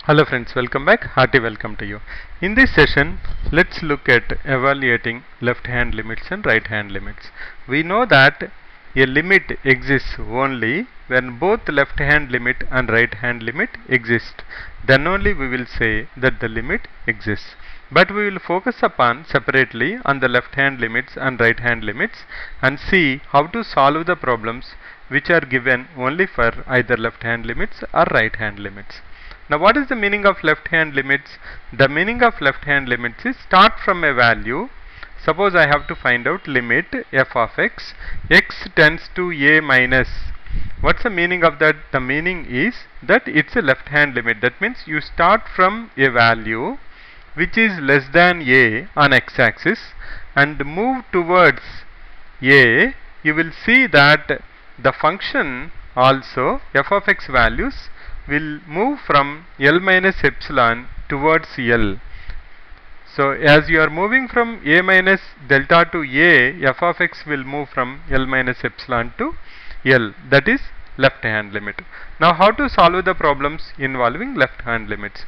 Hello friends, welcome back. Hearty welcome to you. In this session, let's look at evaluating left hand limits and right hand limits. We know that a limit exists only when both left hand limit and right hand limit exist. Then only we will say that the limit exists. But we will focus upon separately on the left hand limits and right hand limits and see how to solve the problems which are given only for either left hand limits or right hand limits. Now what is the meaning of left hand limits? The meaning of left hand limits is start from a value. Suppose I have to find out limit f of x tends to a minus. What's the meaning of that? The meaning is that it's a left hand limit. That means you start from a value which is less than a on x axis and move towards a. You will see that the function also f of x values will move from L minus epsilon towards L. So as you are moving from a minus delta to a, f of x will move from L minus epsilon to L. That is left hand limit. Now how to solve the problems involving left hand limits?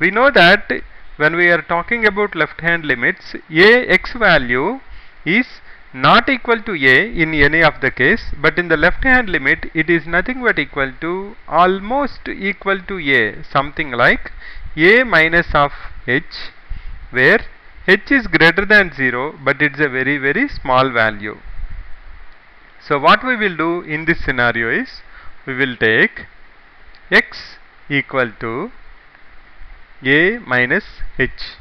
We know that when we are talking about left hand limits, a x value is not equal to a in any of the case, but in the left hand limit it is nothing but equal to almost equal to a, something like a minus of h, where h is greater than 0 but it's a very small value. So what we will do in this scenario is we will take x equal to a minus h.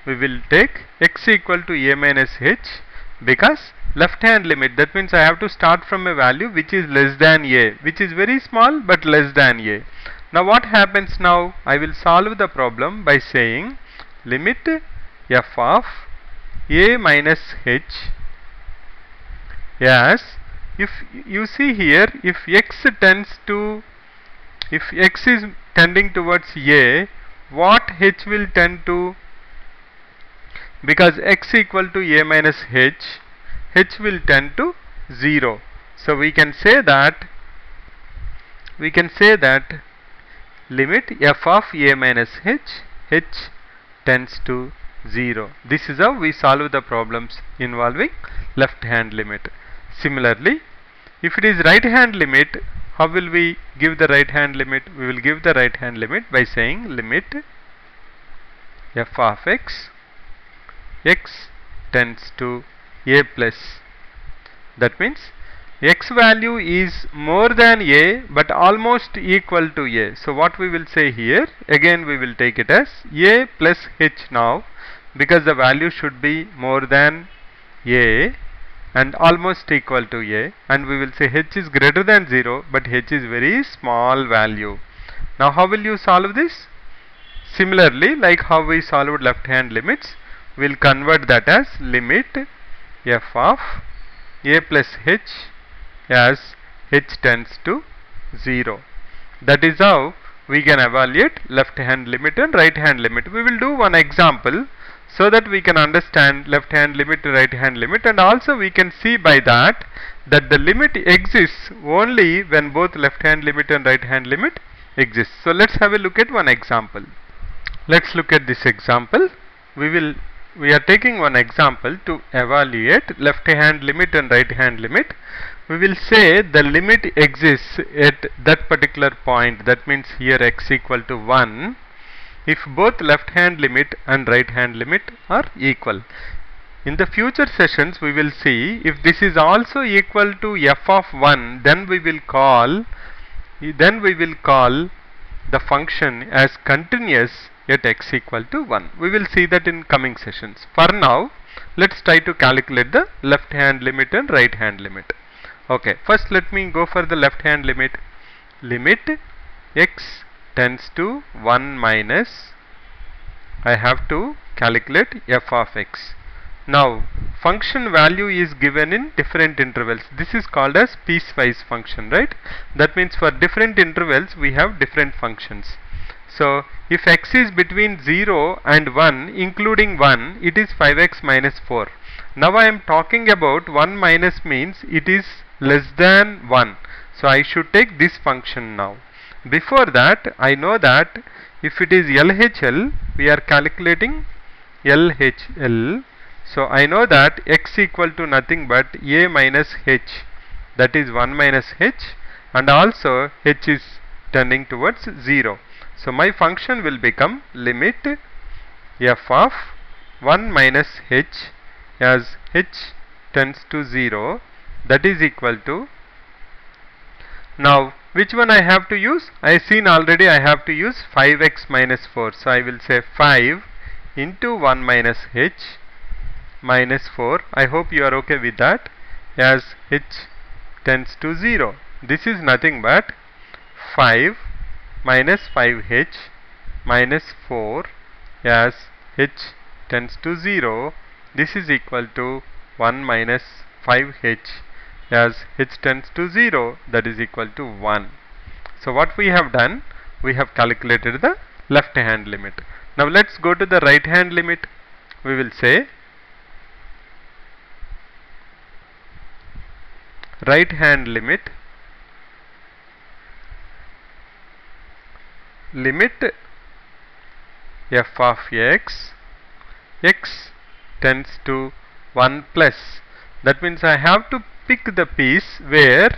We will take x equal to a minus h because left hand limit, that means I have to start from a value which is less than a, which is very small but less than a. Now what happens now? I will solve the problem by saying limit f of a minus h as, if you see here, if x is tending towards a, what h will tend to? Because x equal to a minus h will tend to 0. So we can say that limit f of a minus h tends to 0. This is how we solve the problems involving left hand limit. Similarly, if it is right hand limit, how will we give the right hand limit? We will give the right hand limit by saying limit f of x tends to a plus. That means x value is more than a but almost equal to a. So what we will say here, again we will take it as a plus h now, because the value should be more than a and almost equal to a, and we will say h is greater than 0 but h is very small value. Now how will you solve this? Similarly, like how we solved left hand limits, we will convert that as limit f of a plus h as h tends to 0. That is how we can evaluate left hand limit and right hand limit. We will do one example so that we can understand left hand limit and right hand limit, and also we can see by that the limit exists only when both left hand limit and right hand limit exist. So let's have a look at one example. Let's look at this example. We are taking one example to evaluate left hand limit and right hand limit. We will say the limit exists at that particular point, that means here x equal to 1, if both left hand limit and right hand limit are equal. In the future sessions we will see if this is also equal to f of 1, then we will call the function as continuous at x equal to 1. We will see that in coming sessions. For now, let's try to calculate the left hand limit and right hand limit. Okay, first let me go for the left hand limit. Limit x tends to 1 minus, I have to calculate f of x. Now function value is given in different intervals. This is called as piecewise function, right? That means for different intervals we have different functions. So if x is between 0 and 1, including 1, it is 5x minus 4. Now I am talking about 1 minus means it is less than 1. So I should take this function now. Before that, I know that if it is LHL, we are calculating LHL. So I know that x equal to nothing but a minus h, that is 1 minus h, and also h is tending towards 0. So my function will become limit f of 1 minus h as h tends to 0, that is equal to, now which one I have to use? I have seen already I have to use 5x minus 4. So I will say 5 into 1 minus h minus 4. I hope you are okay with that, as h tends to 0. This is nothing but 5 minus 5h minus 4 as h tends to 0. This is equal to 1 minus 5h as h tends to 0, that is equal to 1. So what we have done, we have calculated the left hand limit. Now let's go to the right hand limit. We will say right hand limit f of x tends to 1 plus. That means I have to pick the piece where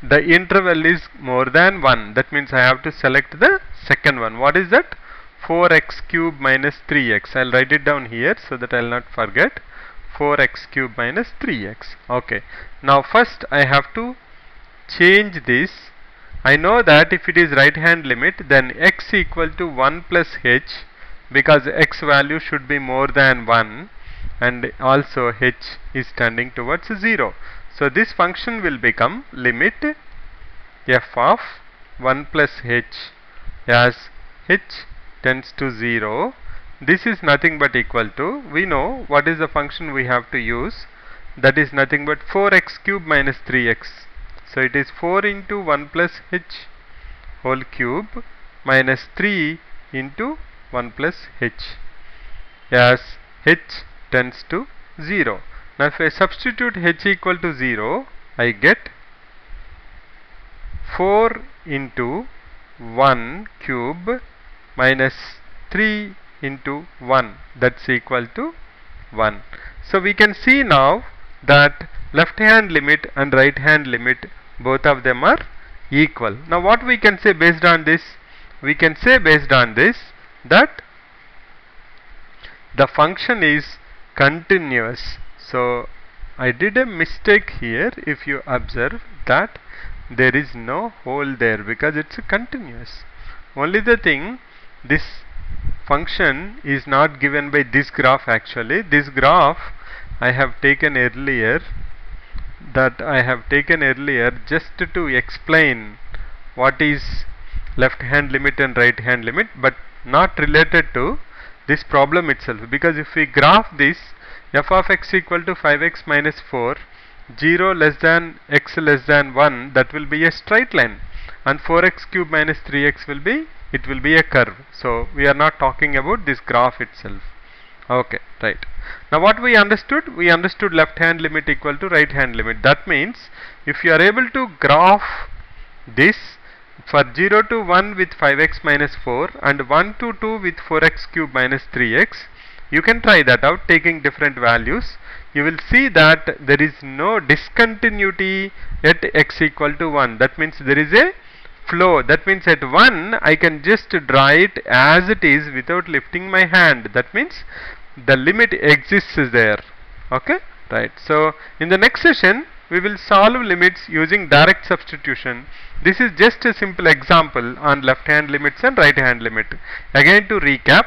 the interval is more than 1. That means I have to select the second one. What is that? 4x cube minus 3x. I'll write it down here so that I'll not forget. 4x cube minus 3x. Okay. Now first I have to change this. I know that if it is right hand limit, then x equal to 1 plus h, because x value should be more than 1, and also h is tending towards 0. So this function will become limit f of 1 plus h as h tends to 0. This is nothing but equal to, we know what is the function we have to use, that is nothing but 4x cube minus 3x. So it is 4 into 1 plus h whole cube minus 3 into 1 plus h as h tends to 0. Now if I substitute h equal to 0, I get 4 into 1 cube minus 3 into 1, that's equal to 1. So we can see now that left hand limit and right hand limit, both of them are equal. Now what we can say based on this? We can say based on this that the function is continuous. So I did a mistake here. If you observe that there is no hole there, because it's continuous. Only the thing, this function is not given by this graph actually. This graph I have taken earlier, just to explain what is left hand limit and right hand limit, but not related to this problem itself. Because if we graph this, f of x equal to 5x minus 4, 0 less than x less than 1, that will be a straight line, and 4x cube minus 3x will be, it will be a curve. So we are not talking about this graph itself. Okay, right. Now what we understood? We understood left hand limit equal to right hand limit. That means if you are able to graph this for 0 to 1 with 5x minus 4 and 1 to 2 with 4x cube minus 3x, you can try that out taking different values. You will see that there is no discontinuity at x equal to 1. That means there is a flow. That means at 1 I can just draw it as it is without lifting my hand. That means the limit exists there. Okay, right. So in the next session we will solve limits using direct substitution. This is just a simple example on left hand limits and right hand limit. Again to recap,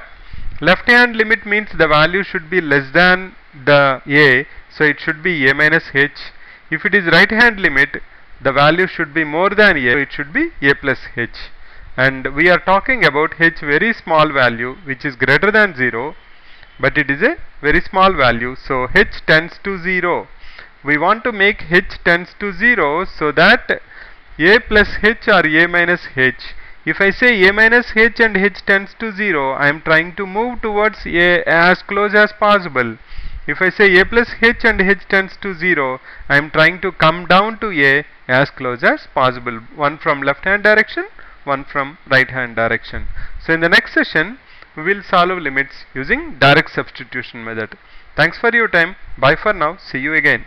left hand limit means the value should be less than the a, so it should be a minus h. If it is right hand limit, the value should be more than a, so it should be a plus h. And we are talking about h very small value which is greater than 0, but it is a very small value, so h tends to 0. We want to make h tends to 0 so that a plus h or a minus h. If I say a minus h and h tends to 0, I am trying to move towards a as close as possible. If I say a plus h and h tends to 0, I am trying to come down to a as close as possible. One from left hand direction, one from right hand direction. So in the next session we will solve limits using direct substitution method. Thanks for your time. Bye for now. See you again.